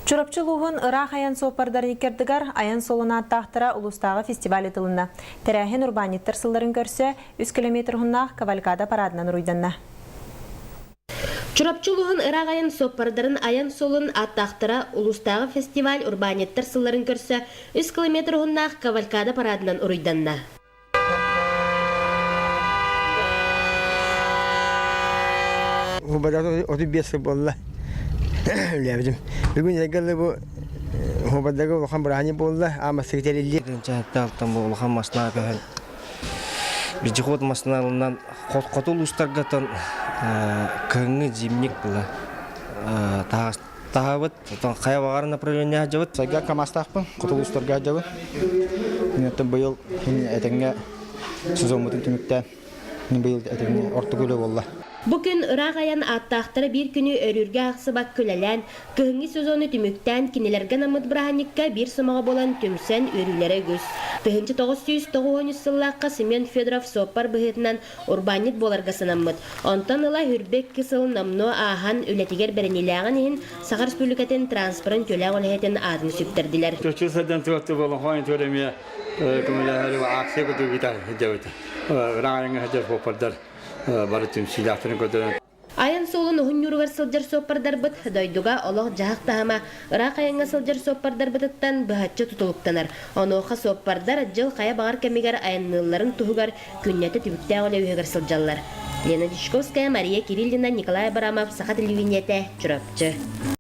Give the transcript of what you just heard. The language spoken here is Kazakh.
Чурапчы улууһун ыраах Айан суоппардарын икки Айан суолун ааттаахтара улуустааҕы фестиваль ыытылынна. Тэрээһин урбаанньыттар сылларын көрсө 3 км уһуннаах кавалькада парадынан уруйданна. Чурапчы улууһун ыраах Айан суоппардарын Айан суолун ааттаахтара улуустааҕы фестиваль урбаанньыттар сылларын көрсө 3 км уһуннаах кавалькада парадынан уруйданна. Бүгін егілі бұл ғобадағы ұлған бұрағаны болды, ама секретарелі. Жатталықтан бұл ұлған масына көңіл. Біжі қот масыналынан қот улуустарғатан көңі жемнек бұла. Тағабыт, қая бағары направления жауыт. Сайға камастақпын, қот улуустарға жауыт. Мен бұйыл әтіңге сезонмытын түміктен. Мен бұйыл әтіңге орты көлі болды. Bugün ыраах Айан ааттаахтара bir күнү өрүргө аксыбак көлелен, кыһыңы сезону түмүктен кинилерге намыт браһанникка bir сымага болан түмсен өрүлere гүс. Тыһынчы 990 сыллакка Семен Федоров суоппар быһытынан урбанньыт боларга санаммыт. Онтон ыла хүрбек кысыл намно аахан үлетигер беренилягын ин Сахар Республикатын транспорын төлөг олехетен адын сүптердилер. Төчүсөдөн төттү болон хойн төреме көмөлөр аксы көтү битар жабыт. Раңын хажар суоппардар барытым силахтын көтөрөн. Айан суолун уһунньуругар сылдьар суоппардар быт дойдуга олох жаак тахама ыраах Айанга сылдьар суоппардар бытыттан быһаччы тутулуктанар. Онооха суоппардар жыл кая багар кемигер аянныларын туһугар күннәте түбүктә оле үһөгөр сылдьаллар. Лена Дишковская, Мария Кириллина, Николай Барамов, Саха телевидениете, Чурапчы.